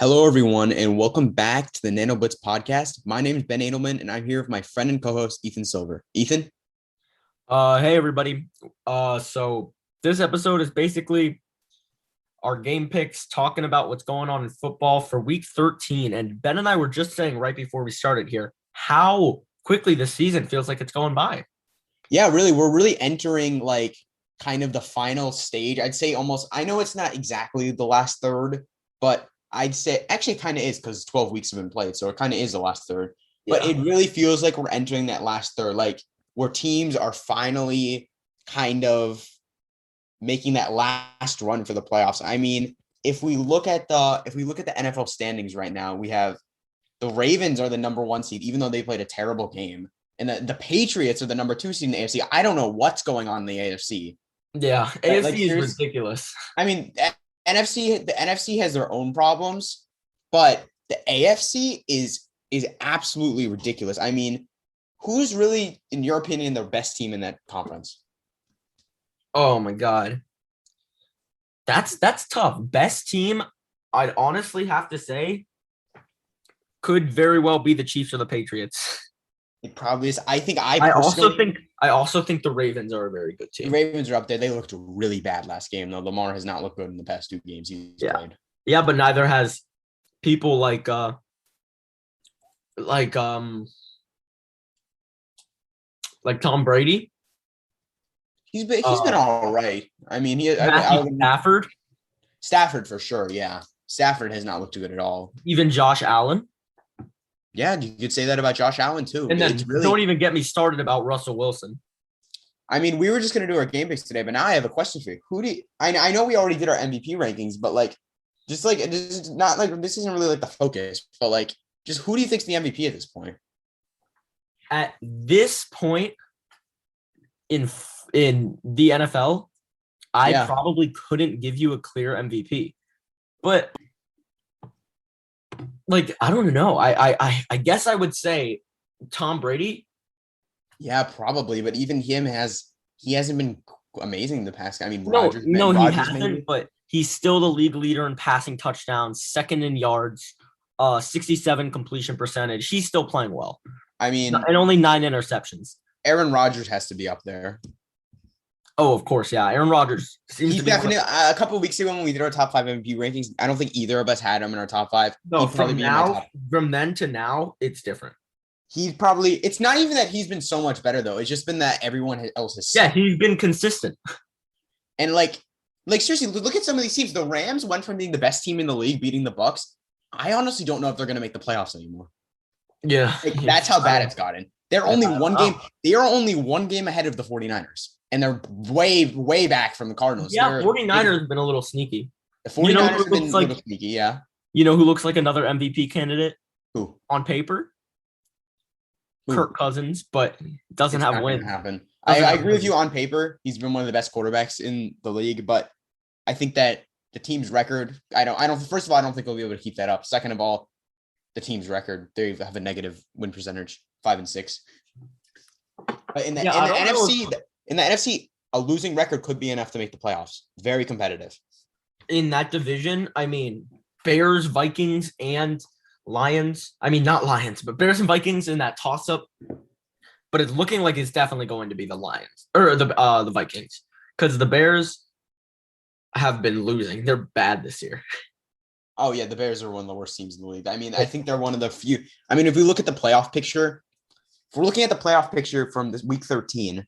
Hello, everyone, and welcome back to the Nano Blitz podcast. My name is Ben Edelman, and I'm here with my friend and co-host, Ethan Silver. Ethan? Hey everybody. So this episode is basically our game picks, talking about what's going on in football for week 13. And Ben and I were just saying right before we started here how quickly this season feels like it's going by. Yeah, really, we're really entering kind of the final stage. I'd say almost, I know it's not exactly the last third, but I'd say actually kind of is because 12 weeks have been played. So it kind of is the last third. But Yeah. it really feels like we're entering that last third, like where teams are finally kind of making that last run for the playoffs. I mean, if we look at the NFL standings right now, we have the Ravens are the number one seed, even though they played a terrible game. And the Patriots are the number two seed in the AFC. I don't know what's going on in the AFC. Yeah. But AFC is ridiculous. I mean, the NFC has their own problems, but the AFC is absolutely ridiculous. I mean, who's really, in your opinion, the best team in that conference? Oh my God. That's tough. Best team, I'd honestly have to say, could very well be the Chiefs or the Patriots. It probably is. I think I I personally also think the Ravens are a very good the team. Ravens are up there. They looked really bad last game, though. Lamar has not looked good in the past two games he's Yeah. played. Yeah, but neither has people like um like Tom Brady, He's been uh all right. I mean, Matthew Stafford, Stafford for sure. Yeah, Stafford has not looked good at all. even Josh Allen. Yeah, you could say that about Josh Allen too. And It's then don't really. even get me started about Russell Wilson. I mean, we were just gonna do our game picks today, but now I have a question for you. Who do you, I know we already did our MVP rankings, but just like this is not like this isn't really like the focus, but just who do you think's the MVP at this point? At this point in the NFL, I Yeah, probably couldn't give you a clear MVP. But I don't know. I guess I would say Tom Brady. yeah, probably. But even he hasn't been amazing the past. I mean, No, Rogers, no, he Rogers hasn't, maybe. but he's still the league leader in passing touchdowns, second in yards, 67 completion percentage. He's still playing well. I mean, And only 9 interceptions. Aaron Rodgers has to be up there. Oh, of course, yeah. Aaron Rodgers seems He's to be one of, definitely a couple of weeks ago when we did our top five MVP rankings. I don't think either of us had him in our top five. no, He'd probably be in my top. from then to now, it's different. It's not even that he's been so much better though. It's just been that everyone else has. Yeah, he's been consistent. And seriously, look at some of these teams. The Rams went from being the best team in the league, beating the Bucks. I honestly don't know if they're going to make the playoffs anymore. Yeah. That's how bad it's gotten. They're only one game. They are only one game ahead of the 49ers. And they're way, way back from the Cardinals. Yeah, 49ers have been a little sneaky. The 49ers have been a little sneaky, yeah. You know who looks like another MVP candidate? Who? On paper? Who? Kirk Cousins, but doesn't have wins. Happen. I agree with you on paper. He's been one of the best quarterbacks in the league, but I think that the team's record, first of all, I don't think they'll be able to keep that up. Second of all, the team's record, they have a negative win percentage, 5-6. But in the NFC, a losing record could be enough to make the playoffs. Very competitive. In that division, I mean, Bears, Vikings, and Lions. I mean, not Lions, but Bears and Vikings in that toss-up. But it's looking like it's definitely going to be the Lions or the Vikings, because the Bears have been losing. They're bad this year. Oh yeah, the Bears are one of the worst teams in the league. I mean, I think they're one of the few. I mean, if we look at the playoff picture, if we're looking at the playoff picture from this week 13,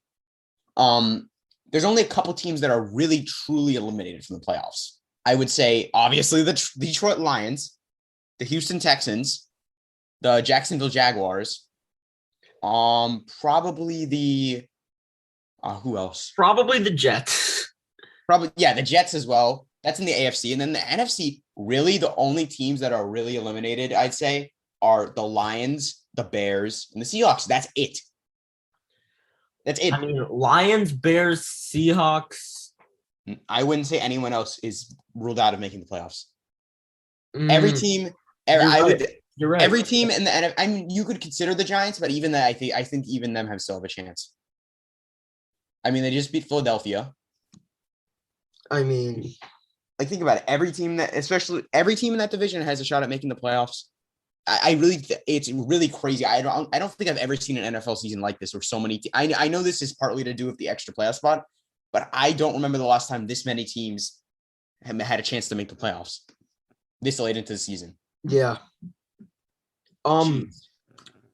there's only a couple teams that are really truly eliminated from the playoffs. I would say, obviously, the Detroit Lions, the Houston Texans, the Jacksonville Jaguars, probably the who else? Probably the Jets. Probably, yeah, the Jets as well. That's in the AFC. And then the NFC, really the only teams that are really eliminated, I'd say, are the Lions, the Bears, and the Seahawks. That's it. That's it. I mean, Lions, Bears, Seahawks. I wouldn't say anyone else is ruled out of making the playoffs. Mm, Every team, You're right. Every team in the NFL. I mean, you could consider the Giants, but even that, I think even them still have a chance. I mean, they just beat Philadelphia. I mean, like think about it. Especially every team in that division has a shot at making the playoffs. I really, it's really crazy. I don't think I've ever seen an NFL season like this where so many. I know this is partly to do with the extra playoff spot, but I don't remember the last time this many teams have had a chance to make the playoffs this late into the season. Yeah. Jeez.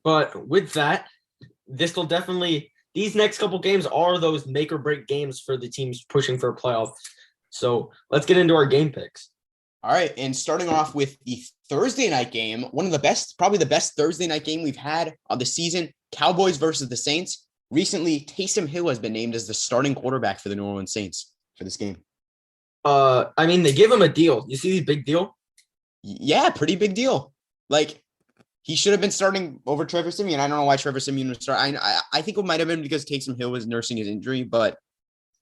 But with that, this will definitely. These next couple games are those make or break games for the teams pushing for a playoff. So let's get into our game picks. All right, and starting off with the Thursday night game, one of the best, probably the best Thursday night game we've had of the season, Cowboys versus the Saints. Recently, Taysom Hill has been named as the starting quarterback for the New Orleans Saints for this game. I mean, they gave him a deal. You see the big deal? Yeah, pretty big deal. Like, he should have been starting over Trevor Siemian. I don't know why Trevor Siemian was starting. I think it might have been because Taysom Hill was nursing his injury, but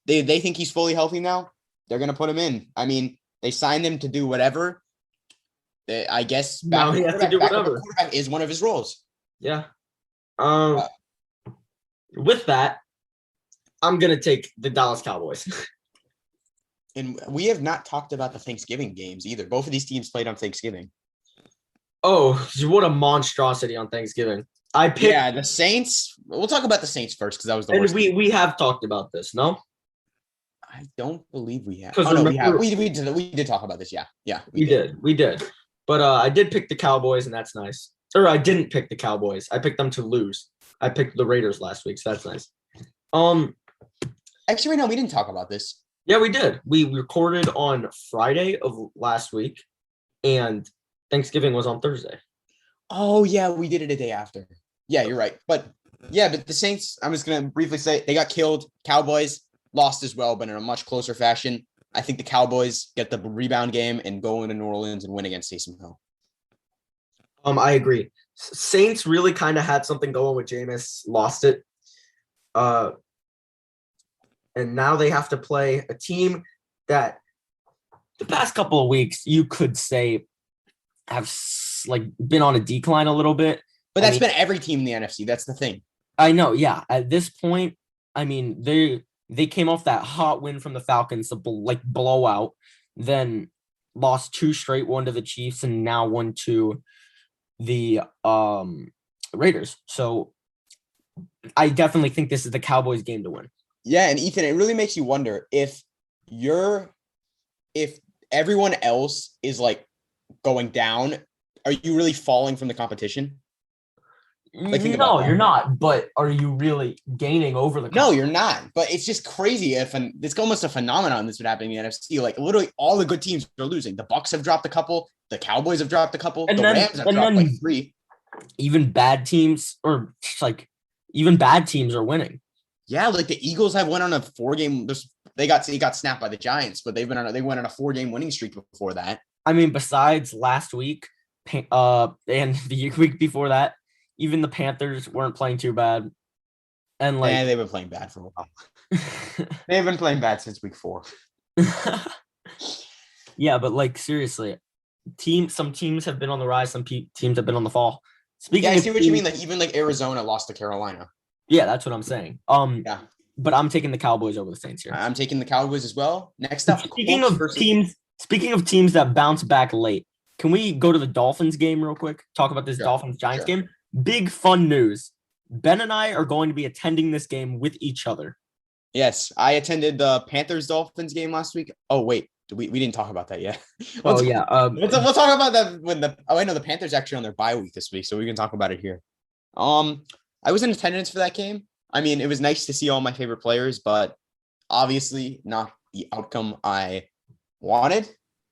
they think he's fully healthy now. They're going to put him in. I mean, they signed him to do whatever. I guess now he has to do whatever. Quarterback is one of his roles. Yeah. With that, I'm going to take the Dallas Cowboys. And we have not talked about the Thanksgiving games either. Both of these teams played on Thanksgiving. Oh, what a monstrosity on Thanksgiving. The Saints. We'll talk about the Saints first because that was the worst. And we have talked about this, no? I don't believe we have. Oh, no, we have. We did talk about this. Yeah. We did. But I did pick the Cowboys, and that's nice. Or I didn't pick the Cowboys. I picked them to lose. I picked the Raiders last week, so that's nice. Actually, no, we didn't talk about this. Yeah, we did. We recorded on Friday of last week, and Thanksgiving was on Thursday. Oh, yeah, we did it a day after. Yeah, you're right. But the Saints, I'm just going to briefly say, they got killed. Cowboys lost as well, but in a much closer fashion. I think the Cowboys get the rebound game and go into New Orleans and win against Taysom Hill. I agree. Saints really kind of had something going with Jameis, lost it. And now they have to play a team that the past couple of weeks you could say have been on a decline a little bit. But that's been every team in the NFC. That's the thing. I know. Yeah. At this point, I mean, they came off that hot win from the Falcons, blowout, then lost 2 straight, one to the Chiefs, and now 1 to the Raiders. So I definitely think this is the Cowboys' game to win. Yeah, and Ethan, it really makes you wonder if everyone else is going down, are you really falling from the competition? No, you're not. But are you really gaining over the? No, you're not. But it's just crazy. It's almost a phenomenon this would happen in the NFC. Literally, all the good teams are losing. The Bucs have dropped a couple. The Cowboys have dropped a couple. The Rams have dropped 3. Even bad teams, even bad teams are winning. Yeah, the Eagles have went on a 4-game. They got snapped by the Giants, but they went on a 4-game winning streak before that. I mean, besides last week, and the week before that. Even the Panthers weren't playing too bad. And they've been playing bad for a while. They've been playing bad since week 4. Yeah, but seriously, some teams have been on the rise, some teams have been on the fall. I see what you mean. Even Arizona lost to Carolina. Yeah, that's what I'm saying. Yeah. But I'm taking the Cowboys over the Saints here. I'm taking the Cowboys as well. Next up, speaking of teams that bounce back late, can we go to the Dolphins game real quick? Talk about this Dolphins-Giants game. Big fun news. Ben and I are going to be attending this game with each other. Yes, I attended the Panthers-Dolphins game last week. Oh, wait. We didn't talk about that yet. We'll talk about that when the Panthers actually on their bye week this week, so we can talk about it here. I was in attendance for that game. I mean, it was nice to see all my favorite players, but obviously not the outcome I wanted.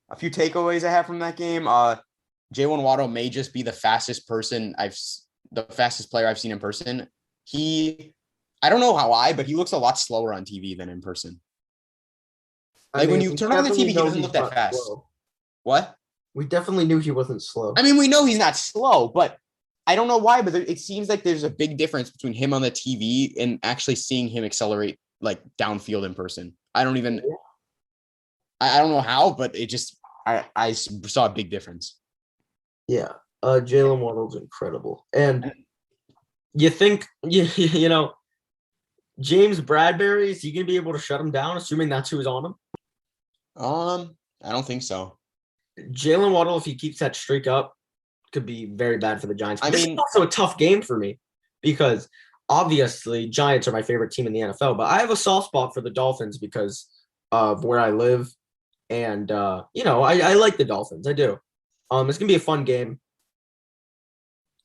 A few takeaways I have from that game. Jaylen Waddle may just be the fastest player I've seen in person. I don't know why, but he looks a lot slower on TV than in person. When you turn on the TV, he doesn't look that fast. Slow. What? We definitely knew he wasn't slow. I mean, we know he's not slow, but I don't know why, but it seems like there's a big difference between him on the TV and actually seeing him accelerate downfield in person. I don't know how, but it just, I saw a big difference. Yeah. Jaylen Waddle's incredible. And you think, James Bradbury, is he going to be able to shut him down, assuming that's who's on him? I don't think so. Jalen Waddle, if he keeps that streak up, could be very bad for the Giants. I This is mean- also a tough game for me because obviously Giants are my favorite team in the NFL, but I have a soft spot for the Dolphins because of where I live. And I like the Dolphins. I do. It's gonna be a fun game.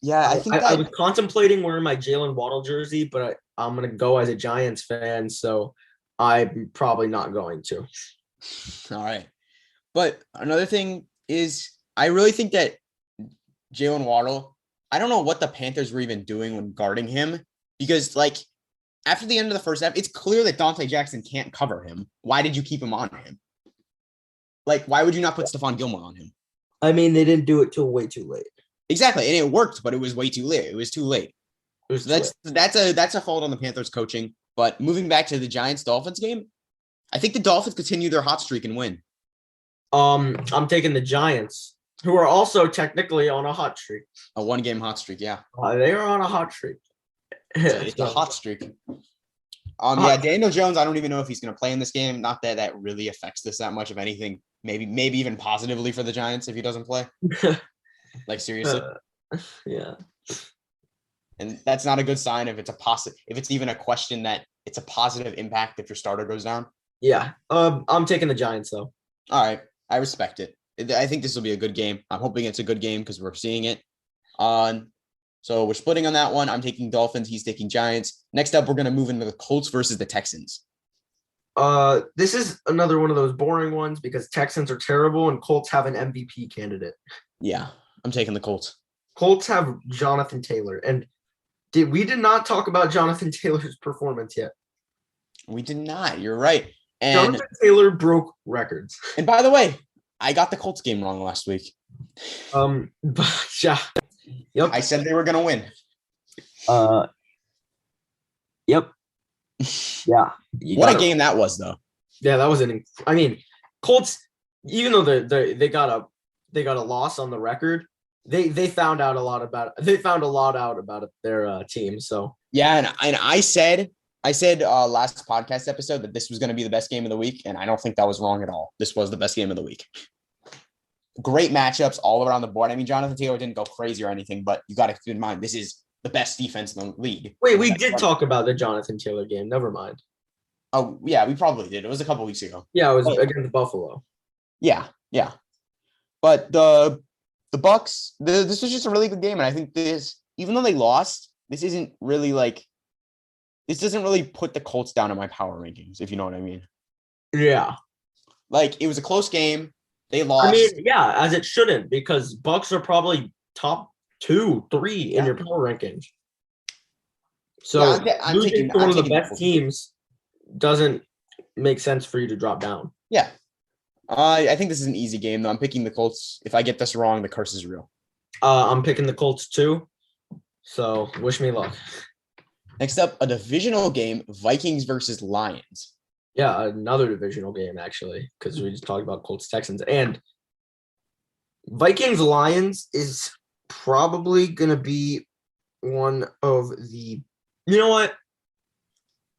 Yeah, I think I that was contemplating wearing my Jalen Waddle jersey, but I'm gonna go as a Giants fan, so I'm probably not going to. all right. But another thing is I really think that Jalen Waddle, I don't know what the Panthers were even doing when guarding him because like after the end of the first half, it's clear that Dante Jackson can't cover him. Why did you keep him on him? Like, why would you not put Stephon Gilmore on him? I mean, they didn't do it till way too late. Exactly. And it worked, but it was way too late. It was too late. That's a fault on the Panthers coaching. But moving back to the Giants Dolphins game, I think the Dolphins continue their hot streak and win. I'm taking the Giants, who are also technically on a hot streak. A 1-game hot streak, yeah. They are on a hot streak. It's a hot streak. Yeah, Daniel Jones, I don't even know if he's going to play in this game. Not that that really affects this that much, if anything. Maybe even positively for the Giants if he doesn't play. Like, seriously. Yeah. And that's not a good sign if it's even a question that it's a positive impact if your starter goes down. Yeah. I'm taking the Giants, though. All right. I respect it. I think this will be a good game. I'm hoping it's a good game because we're seeing it. So we're splitting on that one. I'm taking Dolphins. He's taking Giants. Next up, we're going to move into the Colts versus the Texans. This is another one of those boring ones because Texans are terrible and Colts have an MVP candidate. Yeah, I'm taking the Colts. Colts have Jonathan Taylor. And we did not talk about Jonathan Taylor's performance yet. We did not. You're right. And Jonathan Taylor broke records. And by the way, I got the Colts game wrong last week. But yeah. Yep. I said they were going to win. Yep. Yeah. What a game that was, though. Yeah, that was Colts, even though they got a loss on the record, they found out a lot about their team. So yeah, and I said last podcast episode that this was going to be the best game of the week, and I don't think that was wrong at all. This was the best game of the week. Great matchups all around the board. I mean, Jonathan Taylor didn't go crazy or anything, but you got to keep in mind this is the best defense in the league. Wait, we did talk about the Jonathan Taylor game. Never mind. Oh yeah, we probably did. It was a couple weeks ago. Yeah, it was against Buffalo. Yeah. But the Bucks, this was just a really good game, and I think even though they lost, this doesn't really put the Colts down in my power rankings, if you know what I mean. Yeah. Like, it was a close game. They lost. I mean, yeah, as it shouldn't, because Bucks are probably top 2, 3 in your power rankings. So I'm losing taking to one of the the best Colts. teams doesn't make sense for you to drop down. Yeah. I think this is an easy game, though. I'm picking the Colts. If I get this wrong, the curse is real. I'm picking the Colts too. So wish me luck. Next up, a divisional game, Vikings versus Lions. Yeah, another divisional game, actually, because we just talked about Colts Texans. And Vikings Lions is probably going to be one of the, you know what?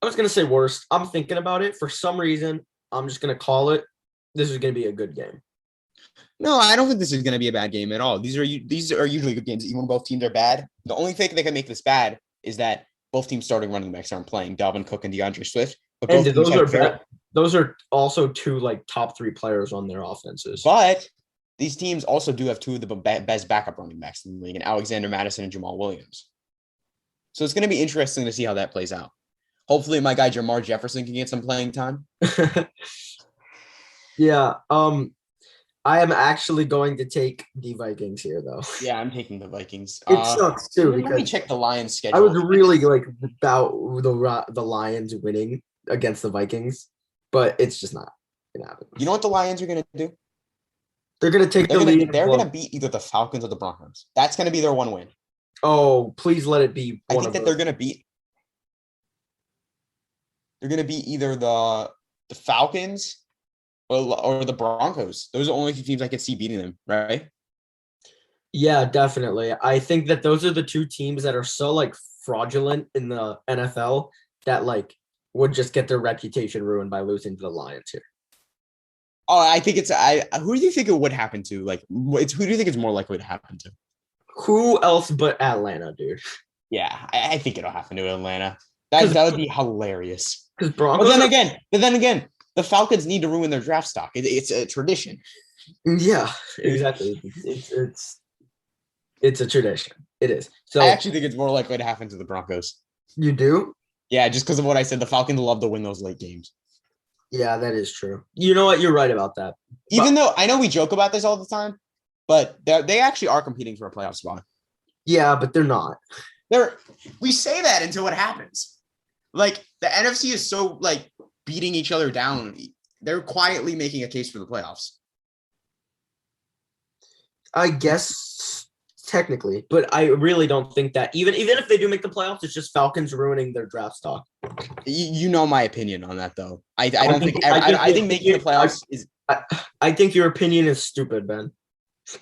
I was going to say worst. I'm thinking about it. For some reason, I'm just going to call it. This is going to be a good game. No, I don't think this is going to be a bad game at all. These are usually good games, even when both teams are bad. The only thing that can make this bad is that both teams starting running backs aren't playing. Dalvin Cook and DeAndre Swift. But And those are also two like top 3 players on their offenses. But these teams also do have 2 of the best backup running backs in the league, and Alexander Madison and Jamal Williams. So it's going to be interesting to see how that plays out. Hopefully my guy Jamar Jefferson can get some playing time. Yeah. I am actually going to take the Vikings here, though. Yeah, I'm taking the Vikings. It sucks too Let me because check the Lions schedule. I was really like about the Lions winning against the Vikings, but it's just not gonna happen. You know what the Lions are going to do? They're gonna take the lead. They're going to beat either the Falcons or the Broncos. That's going to be their one win. Oh, please let it be. I think that they're going to beat. They're going to beat either the Falcons or the Broncos. Those are the only 2 teams I could see beating them, right? Yeah, definitely. I think that those are the 2 teams that are so like fraudulent in the NFL that like would just get their reputation ruined by losing to the Lions here. I think it's who do you think it would happen to? Like, it's who do you think it's more likely to happen to? Who else but Atlanta, dude? Yeah, I think it'll happen to Atlanta. That would be hilarious. Because But Broncos. then again, the Falcons need to ruin their draft stock. It's a tradition. Yeah, exactly. It's a tradition. It is. So I actually think it's more likely to happen to the Broncos. you do? Yeah, just because of what I said, the Falcons love to win those late games. Yeah, that is true. You know what? You're right about that. Even though I know we joke about this all the time, but they actually are competing for a playoff spot. Yeah, but they're not. We say that until it happens. Like the NFC is so like beating each other down. They're quietly making a case for the playoffs. I guess technically, but I really don't think that even if they do make the playoffs, it's just Falcons ruining their draft stock. You know my opinion on that, though. I think making the playoffs is. I think your opinion is stupid, Ben.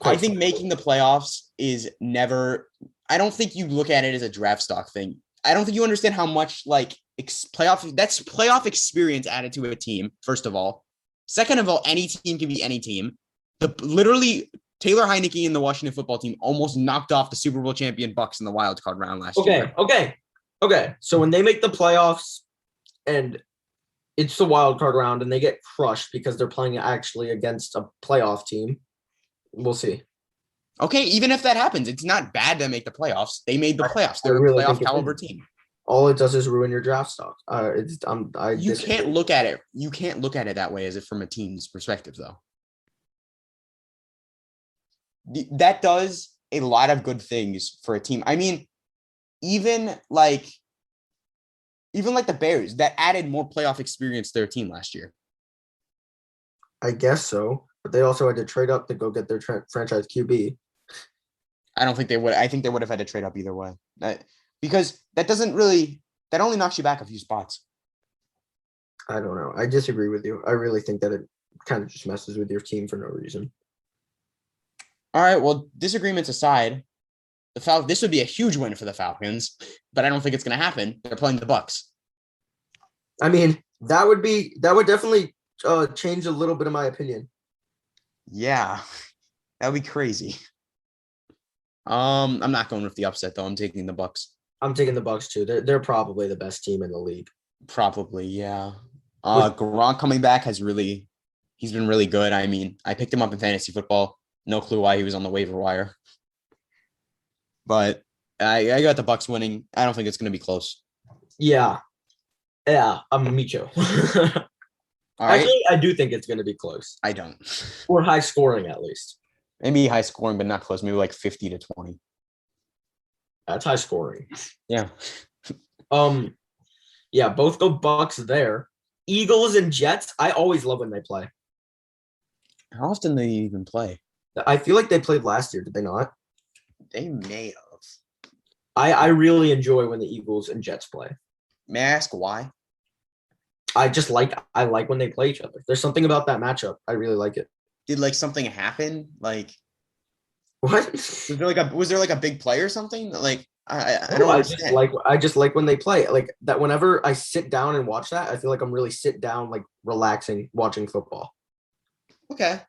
I think making the playoffs is never. I don't think you look at it as a draft stock thing. I don't think you understand how much like that's playoff experience added to a team. First of all, second of all, any team can be any team. Literally Taylor Heineke and the Washington football team almost knocked off the Super Bowl champion Bucks in the wild card round last year. Okay. So when they make the playoffs and it's the wild card round and they get crushed because they're playing actually against a playoff team, we'll see. Okay, even if that happens, it's not bad to make the playoffs. They made the playoffs. They're really a playoff caliber team. All it does is ruin your draft stock. You can't look at it. You can't look at it that way as if from a team's perspective, though. That does a lot of good things for a team. I mean, even like the Bears, that added more playoff experience to their team last year. I guess so, but they also had to trade up to go get their franchise QB. I don't think they would. I think they would have had to trade up either way. Because that only knocks you back a few spots. I don't know. I disagree with you. I really think that it kind of just messes with your team for no reason. All right. Well, disagreements aside, this would be a huge win for the Falcons, but I don't think it's going to happen. They're playing the Bucks. I mean, that would definitely change a little bit of my opinion. Yeah, that would be crazy. I'm not going with the upset though. I'm taking the Bucks. I'm taking the Bucks too. They're probably the best team in the league. Probably, yeah. Gronk coming back he's been really good. I mean, I picked him up in fantasy football. No clue why he was on the waiver wire. But I got the Bucks winning. I don't think it's going to be close. Yeah, me too. Actually, I do think it's going to be close. I don't. Or high scoring at least. Maybe high scoring, but not close. Maybe like 50-20. That's high scoring. Yeah. Yeah, both go Bucks there. Eagles and Jets. I always love when they play. How often do they even play? I feel like they played last year. Did they not? They may have. I really enjoy when the Eagles and Jets play. May I ask why? I like when they play each other. There's something about that matchup. I really like it. Did like something happen? Like what? Was there like a big play or something? Like I don't understand. I just like when they play. Like that whenever I sit down and watch that, I feel like I'm really sit down, like relaxing, watching football. Okay.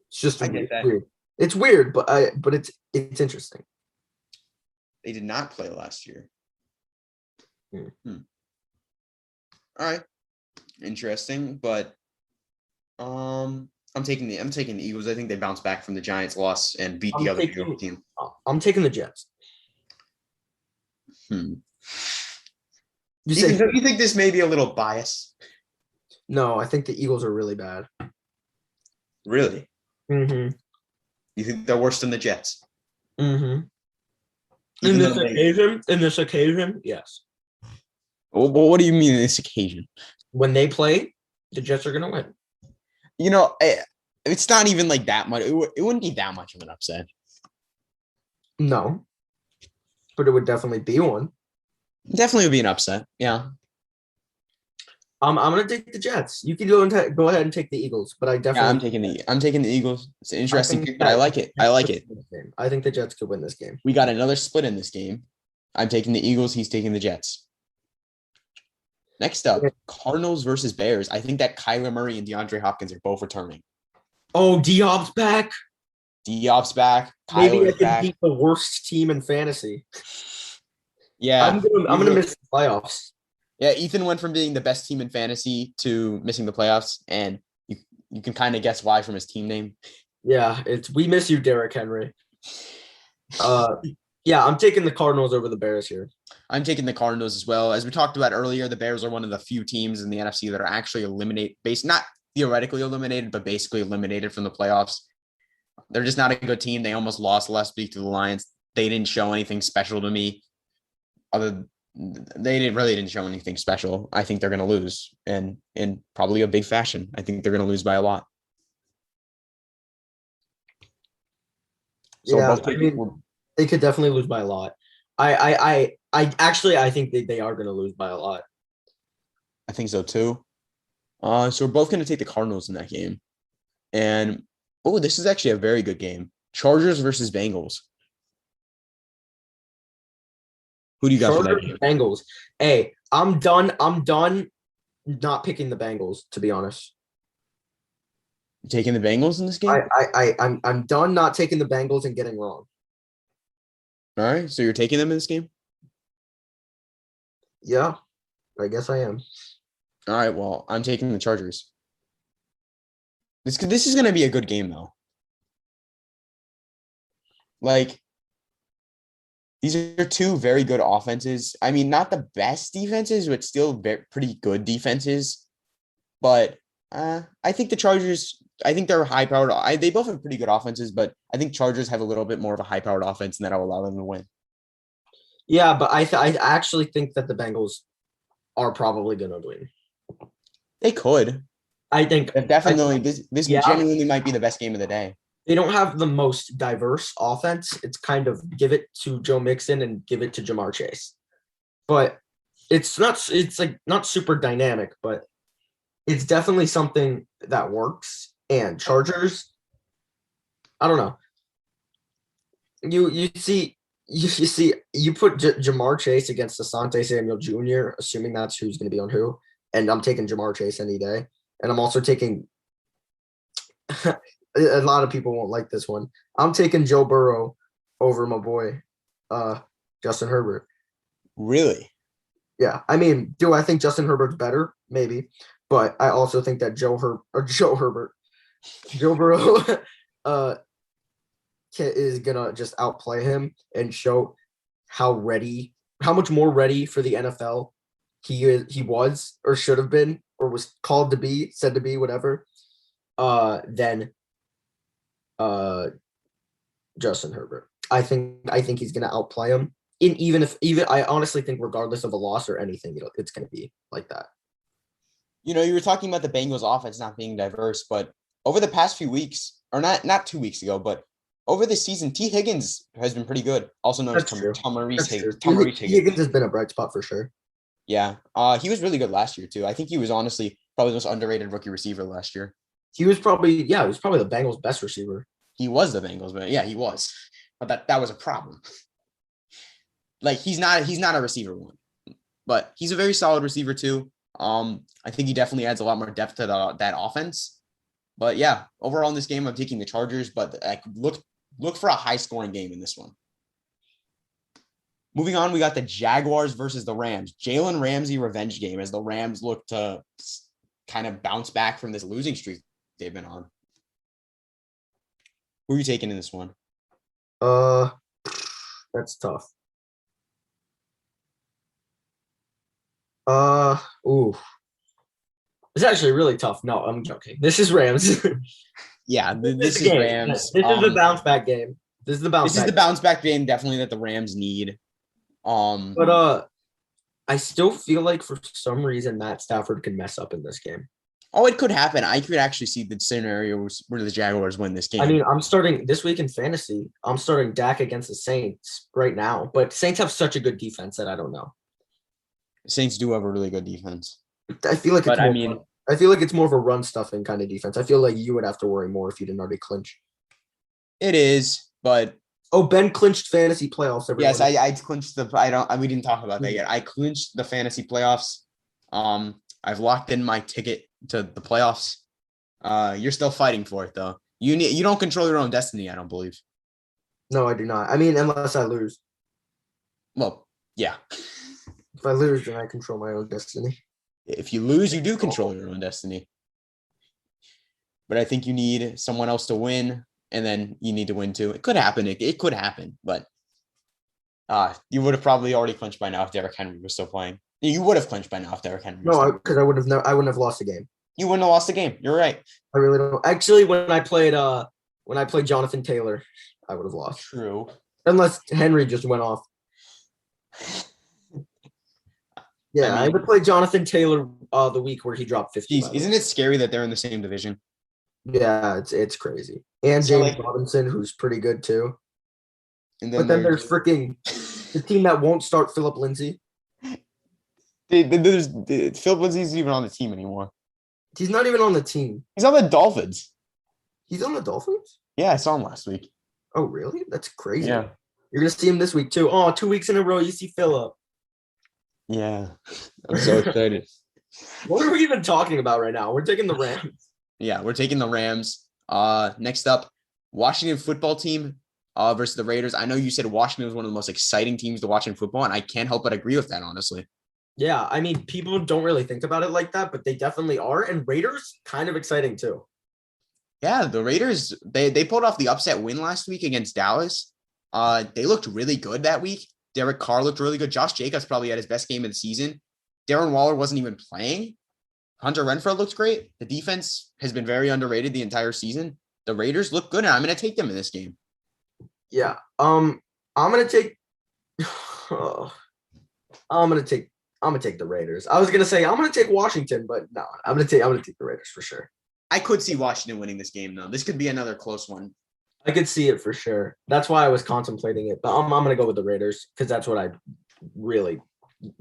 It's just weird. It's weird, but it's interesting. They did not play last year. Hmm. All right. Interesting, but I'm taking the Eagles. I think they bounce back from the Giants loss and beat the other team. I'm taking the Jets. You think this may be a little biased? No, I think the Eagles are really bad. Really? Mm-hmm. You think they're worse than the Jets? Mm-hmm. In this occasion, yes. Well, what do you mean in this occasion? When they play, the Jets are going to win. You know, it's not even like that much. It wouldn't be that much of an upset. No, but it would definitely be one. Definitely would be an upset. Yeah. I'm gonna take the Jets. You can go ahead and take the Eagles, but I definitely. Yeah, I'm taking the Eagles. It's an interesting pick, but I like it. I think the Jets could win this game. We got another split in this game. I'm taking the Eagles. He's taking the Jets. Next up, Cardinals versus Bears. I think that Kyler Murray and DeAndre Hopkins are both returning. Oh, Diop's back. Diop's back. Maybe I Kyler's can back. beat the worst team in fantasy. Yeah. I'm gonna miss the playoffs. Yeah, Ethan went from being the best team in fantasy to missing the playoffs, and you can kind of guess why from his team name. Yeah, we miss you, Derrick Henry. Yeah, I'm taking the Cardinals over the Bears here. I'm taking the Cardinals as well. As we talked about earlier, the Bears are one of the few teams in the NFC that are actually not theoretically eliminated, but basically eliminated from the playoffs. They're just not a good team. They almost lost last week to the Lions. They didn't show anything special to me. Really didn't show anything special. I think they're going to lose, and in probably a big fashion. I think they're going to lose by a lot. So Yeah, I mean, they could definitely lose by a lot. I think they are going to lose by a lot. I think so too. So we're both going to take the Cardinals in that game. And this is actually a very good game. Chargers versus Bengals. Who do you got for that game? Bengals. Hey, I'm done not picking the Bengals, to be honest. You taking the Bengals in this game? I'm done not taking the Bengals and getting wrong. All right. So you're taking them in this game? Yeah, I guess I am. All right. Well, I'm taking the Chargers. This is going to be a good game, though. Like, these are two very good offenses. I mean, not the best defenses, but still pretty good defenses. But I think the Chargers, I think they're high-powered. They both have pretty good offenses, but I think Chargers have a little bit more of a high-powered offense, and that'll allow them to win. Yeah, but I actually think that the Bengals are probably going to win. They could. I think definitely this genuinely might be the best game of the day. They don't have the most diverse offense. It's kind of give it to Joe Mixon and give it to Jamar Chase. But it's not super dynamic, but it's definitely something that works. And Chargers, I don't know. You put Jamar Chase against Asante Samuel Jr., assuming that's who's going to be on who, and I'm taking Jamar Chase any day. And I'm also taking a lot of people won't like this one. I'm taking Joe Burrow over my boy, Justin Herbert. Really? Yeah. I mean, do I think Justin Herbert's better? Maybe. But I also think that Joe Burrow is going to just outplay him and show how much more ready for the NFL he was or should have been or was called to be, said to be, whatever, than Justin Herbert. I think he's going to outplay him. Even I honestly think regardless of a loss or anything, it's going to be like that. You were talking about the Bengals offense not being diverse, but over the past few weeks, or not 2 weeks ago, but over the season, T. Higgins has been pretty good. Also known as Tom Maurice Higgins. Higgins has been a bright spot for sure. Yeah. He was really good last year too. I think he was honestly probably the most underrated rookie receiver last year. He was probably the Bengals' best receiver. He was the Bengals, but yeah, he was. But that was a problem. Like he's not a receiver one, but he's a very solid receiver too. I think he definitely adds a lot more depth to that offense. But yeah, overall in this game, I'm taking the Chargers, but I could look for a high scoring game in this one. Moving on, we got the Jaguars versus the Rams. Jalen Ramsey revenge game as the Rams look to kind of bounce back from this losing streak they've been on. Who are you taking in this one? That's tough. It's actually really tough. No, I'm joking. This is Rams. Yeah, this is Rams. This is the bounce back game. This is the bounce back game definitely that the Rams need. But I still feel like for some reason Matt Stafford can mess up in this game. Oh, it could happen. I could actually see the scenario where the Jaguars win this game. I mean, I'm starting this week in fantasy. I'm starting Dak against the Saints right now, but Saints have such a good defense that I don't know. Saints do have a really good defense. I feel like it's more of a run stuffing kind of defense. I feel like you would have to worry more if you didn't already clinch. It is, but Ben clinched fantasy playoffs. Everyone. Yes, I clinched we didn't talk about that yet. I clinched the fantasy playoffs. I've locked in my ticket to the playoffs. You're still fighting for it though. You don't control your own destiny, I don't believe. No, I do not. I mean, unless I lose. Well, yeah. If I lose, then I control my own destiny. If you lose, you do control your own destiny. But I think you need someone else to win, and then you need to win too. It could happen. It could happen, but you would have probably already clinched by now if Derrick Henry was still playing. You would have clinched by now if Derrick Henry was No, because I wouldn't have lost the game. You wouldn't have lost the game. You're right. I really don't. Actually, when I played Jonathan Taylor, I would have lost. True. Unless Henry just went off. Yeah, I would play Jonathan Taylor the week where he dropped 50. Geez, isn't it scary that they're in the same division? Yeah, it's crazy. And James Robinson, who's pretty good too. And then there's freaking the team that won't start Philip Lindsay. Philip Lindsay isn't even on the team anymore. He's not even on the team. He's on the Dolphins. He's on the Dolphins? Yeah, I saw him last week. Oh, really? That's crazy. Yeah. You're going to see him this week, too. Oh, 2 weeks in a row, you see Philip. Yeah. I'm so excited. What are we even talking about right now? We're taking the Rams. Yeah, we're taking the Rams. Next up, Washington football team versus the Raiders. I know you said Washington was one of the most exciting teams to watch in football, and I can't help but agree with that, honestly. Yeah, I mean, people don't really think about it like that, but they definitely are. And Raiders, kind of exciting too. Yeah, the Raiders, they pulled off the upset win last week against Dallas. They looked really good that week. Derek Carr looked really good. Josh Jacobs probably had his best game of the season. Darren Waller wasn't even playing. Hunter Renfrow looks great. The defense has been very underrated the entire season. The Raiders look good, and I'm going to take them in this game. Yeah. I'm going to take the Raiders. I was going to say I'm going to take Washington, but no, I'm going to take the Raiders for sure. I could see Washington winning this game, though. This could be another close one. I could see it for sure. That's why I was contemplating it, but I'm going to go with the Raiders because that's what I really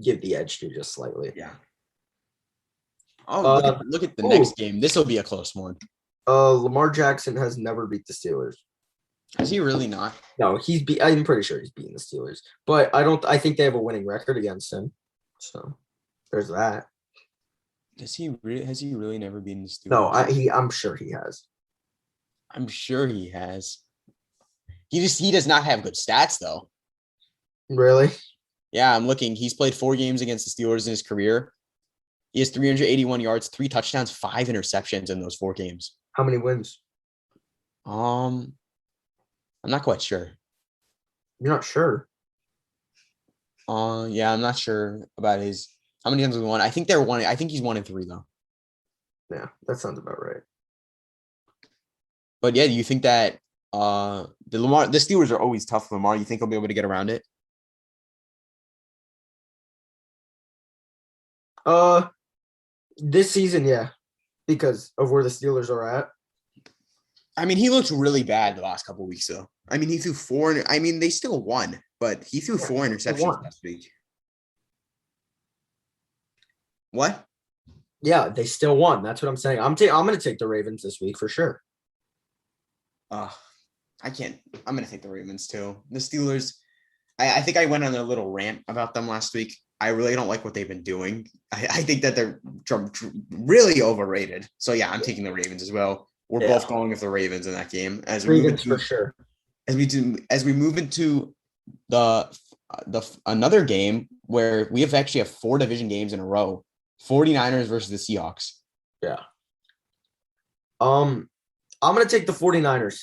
give the edge to just slightly. Yeah. Oh, look at the next game. This will be a close one. Lamar Jackson has never beat the Steelers. Is he really not? No, I'm pretty sure he's beating the Steelers, but I think they have a winning record against him. So there's that. Has he really never beaten the Steelers? No, I'm sure he has. I'm sure he has. He does not have good stats though. Really? Yeah, I'm looking. He's played 4 games against the Steelers in his career. He has 381 yards, 3 touchdowns, 5 interceptions in those 4 games. How many wins? I'm not quite sure. You're not sure? Yeah, I'm not sure about how many times we won. I think he's 1-3 though. Yeah, that sounds about right. But yeah, do you think that the Steelers are always tough for Lamar? You think he'll be able to get around it? This season, yeah, because of where the Steelers are at. I mean, he looked really bad the last couple of weeks, though. I mean, he threw 4. I mean, they still won, but he threw 4 interceptions last week. What? Yeah, they still won. That's what I'm saying. I'm going to take the Ravens this week for sure. I can't. I'm going to take the Ravens too. The Steelers, I think I went on a little rant about them last week. I really don't like what they've been doing. I think that they're really overrated. So yeah, I'm taking the Ravens as well. We're both going with the Ravens in that game as we Ravens for sure. As we move into the another game where we actually have 4 division games in a row. 49ers versus the Seahawks. Yeah. I'm going to take the 49ers.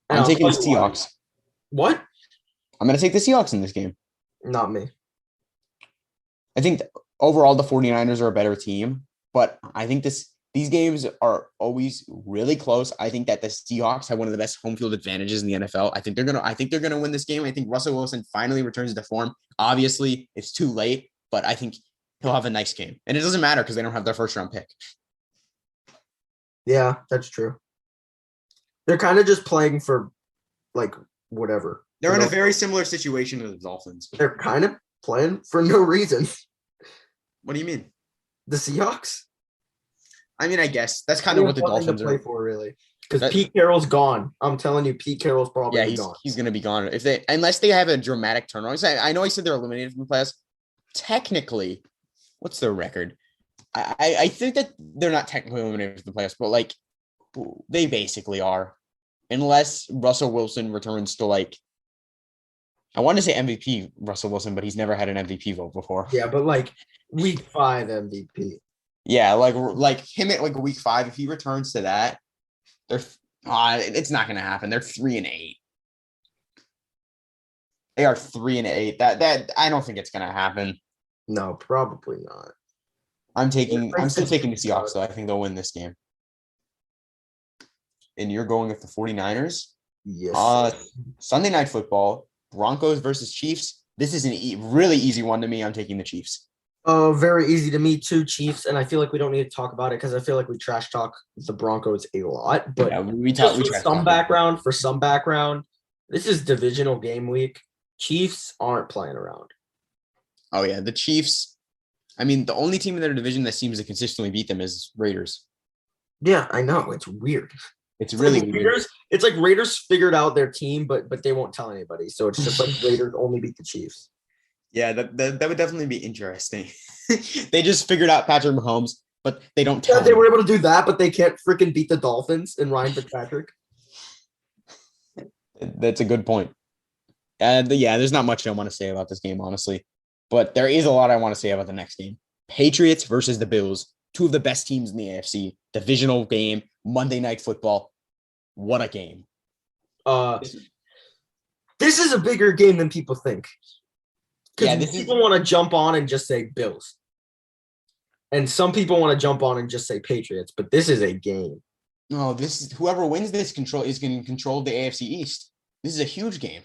I'm taking the Seahawks. What? I'm going to take the Seahawks in this game. Not me. I think overall the 49ers are a better team, but I think these games are always really close. I think that the Seahawks have one of the best home field advantages in the NFL. I think they're gonna win this game. I think Russell Wilson finally returns to form. Obviously, it's too late, but I think he'll have a nice game. And it doesn't matter because they don't have their first round pick. Yeah, that's true. They're kind of just playing for like whatever. They're in a very similar situation to the Dolphins. They're kind of playing for no reason. What do you mean? The Seahawks? I mean, I guess that's kind of what the Dolphins are. Play for really, because Pete Carroll's gone. I'm telling you, Pete Carroll's probably gone. He's going to be gone unless they have a dramatic turnaround. I know I said they're eliminated from the playoffs. Technically, what's their record? I think that they're not technically eliminated from the playoffs, but like They basically are. Unless Russell Wilson returns to I want to say MVP Russell Wilson, but he's never had an MVP vote before. Yeah, but like week 5 MVP. Yeah, like him at week 5, if he returns to that, it's not gonna happen. They're 3-8. They are 3-8. That I don't think it's gonna happen. No, probably not. I'm still taking the Seahawks, though. I think they'll win this game. And you're going with the 49ers? Yes. Sunday Night Football, Broncos versus Chiefs. This is a really easy one to me. I'm taking the Chiefs. Very easy to me too, Chiefs. And I feel like we don't need to talk about it because I feel like we trash talk the Broncos a lot. But yeah, for some background, this is divisional game week. Chiefs aren't playing around. Oh, yeah. The Chiefs. I mean, the only team in their division that seems to consistently beat them is Raiders. Yeah, I know. It's weird. It's really weird. It's like Raiders figured out their team, but they won't tell anybody. So it's just like Raiders only beat the Chiefs. Yeah, that would definitely be interesting. They just figured out Patrick Mahomes, but they don't tell they were able to do that, but they can't freaking beat the Dolphins and Ryan Fitzpatrick. That's a good point. There's not much I want to say about this game, honestly. But there is a lot I want to say about the next game. Patriots versus the Bills, two of the best teams in the AFC. Divisional game, Monday Night Football. What a game. This is a bigger game than people think. Because people want to jump on and just say Bills. And some people want to jump on and just say Patriots, but this is a game. No, whoever wins this is going to control the AFC East. This is a huge game.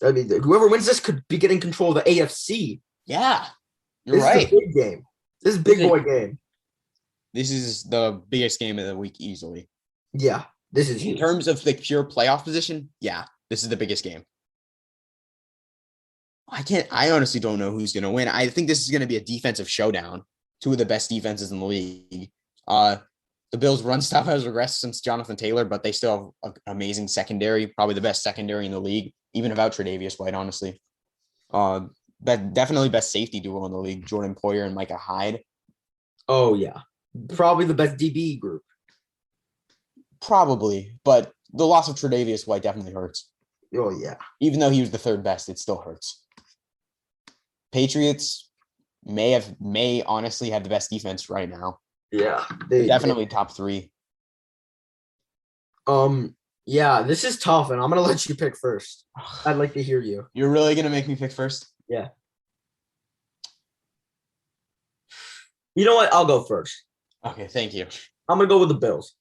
I mean, whoever wins this could be getting control of the AFC. Yeah, you're right. This is a big game. This is a big boy game. This is the biggest game of the week easily. Yeah, this is in terms of the pure playoff position. Yeah, this is the biggest game. I honestly don't know who's going to win. I think this is going to be a defensive showdown. Two of the best defenses in the league. The Bills' run stop has regressed since Jonathan Taylor, but they still have an amazing secondary, probably the best secondary in the league, even without Tre'Davious White, honestly. Definitely best safety duo in the league, Jordan Poyer and Micah Hyde. Oh, yeah. Probably the best DB group. Probably, but the loss of Tre'Davious White definitely hurts. Oh, yeah. Even though he was the third best, it still hurts. Patriots may honestly have the best defense right now. Yeah. They're definitely top 3. Yeah, this is tough, and I'm going to let you pick first. I'd like to hear you. You're really going to make me pick first? Yeah. You know what? I'll go first. Okay, thank you. I'm going to go with the Bills.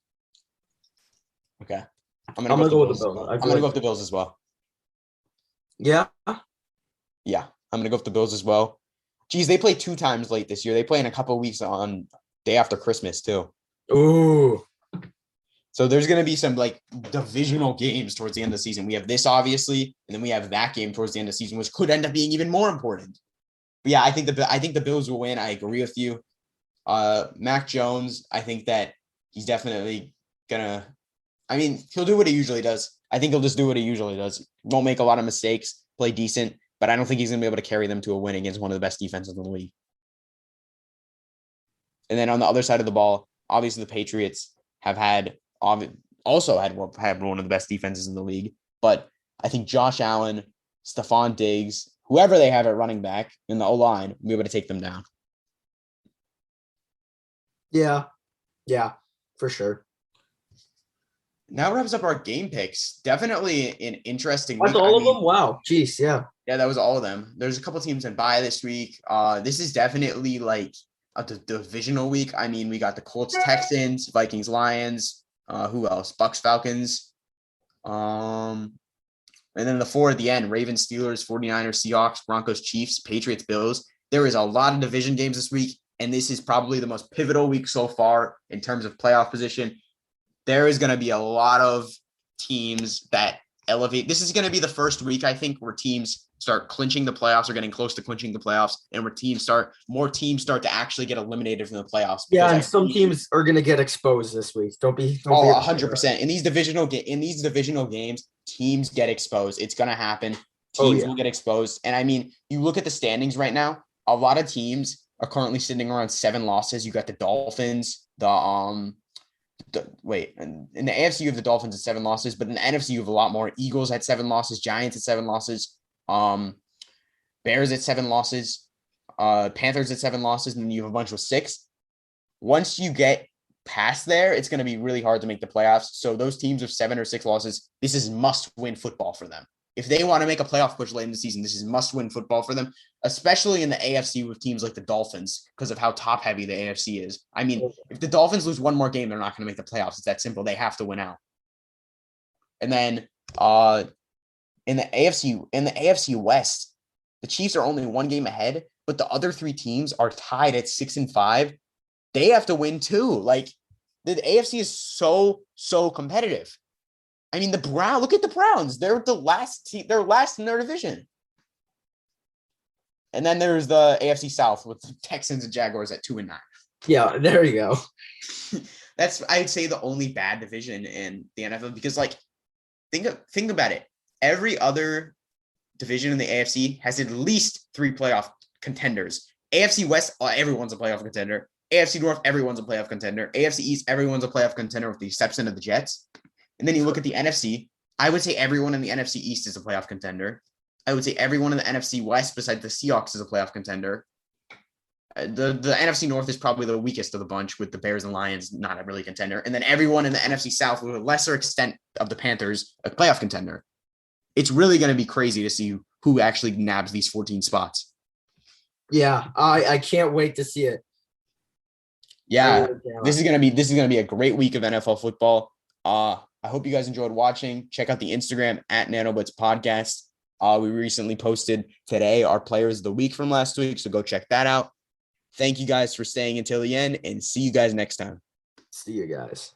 Okay. I'm going to go with the Bills. I'm going to go with the Bills as well. Yeah? Yeah, I'm going to go with the Bills as well. Geez, they play 2 times late this year. They play in a couple of weeks on day after Christmas, too. Ooh. So there's going to be some divisional games towards the end of the season. We have this, obviously, and then we have that game towards the end of the season, which could end up being even more important. But yeah, I think the Bills will win. I agree with you. Mac Jones, I think that he's definitely gonna. I mean, he'll do what he usually does. I think he'll just do what he usually does. Won't make a lot of mistakes, play decent, but I don't think he's gonna be able to carry them to a win against one of the best defenses in the league. And then on the other side of the ball, obviously the Patriots have also had one of the best defenses in the league. But I think Josh Allen, Stephon Diggs, whoever they have at running back in the O-line, will be able to take them down. Yeah, for sure. That wraps up our game picks. Definitely an interesting week. That's all of them? Wow. Jeez, yeah. Yeah, that was all of them. There's a couple teams in bye this week. This is definitely a divisional week. I mean, we got the Colts, Texans, Vikings, Lions. Who else? Bucks, Falcons. And then the 4 at the end, Ravens, Steelers, 49ers, Seahawks, Broncos, Chiefs, Patriots, Bills. There is a lot of division games this week, and this is probably the most pivotal week so far in terms of playoff position. There is going to be a lot of teams that elevate. This is going to be the first week, I think, where teams start clinching the playoffs or getting close to clinching the playoffs, and where more teams start to actually get eliminated from the playoffs. Yeah, and some teams are going to get exposed this week. Don't be 100%. In these divisional games, teams get exposed. It's going to happen. Teams will get exposed. And I mean, you look at the standings right now, a lot of teams are currently sitting around 7 losses. You got the Dolphins, the wait, in the AFC you have the Dolphins at 7 losses, but in the NFC you have a lot more. Eagles at 7 losses, Giants at 7 losses, Bears at 7 losses, Panthers at 7 losses, and then you have a bunch with 6. Once you get past there, it's going to be really hard to make the playoffs. So those teams with 7 or 6 losses, this is must-win football for them. If they want to make a playoff push late in the season, this is must-win football for them, especially in the AFC with teams like the Dolphins because of how top-heavy the AFC is. I mean, if the Dolphins lose one more game, they're not going to make the playoffs. It's that simple. They have to win out. And then in the AFC West, the Chiefs are only 1 game ahead, but the other 3 teams are tied at 6 and 5. They have to win too. Like the AFC is so competitive. I mean, look at the Browns. They're the last team. They're last in their division. And then there's the AFC South with the Texans and Jaguars at 2 and 9. Yeah, there you go. That's, I'd say, the only bad division in the NFL because, like, think about it. Every other division in the AFC has at least 3 playoff contenders. AFC West, everyone's a playoff contender. AFC North, everyone's a playoff contender. AFC East, everyone's a playoff contender with the exception of the Jets. And then you look at the NFC, I would say everyone in the NFC East is a playoff contender. I would say everyone in the NFC West besides the Seahawks is a playoff contender. The NFC North is probably the weakest of the bunch with the Bears and Lions not a really contender. And then everyone in the NFC South, with a lesser extent of the Panthers, a playoff contender. It's really going to be crazy to see who actually nabs these 14 spots. Yeah, I can't wait to see it. Yeah, this is gonna be a great week of NFL football. I hope you guys enjoyed watching. Check out the Instagram at NanoBlitz Podcast. We recently posted today our players of the week from last week, so go check that out. Thank you guys for staying until the end, and see you guys next time. See you guys.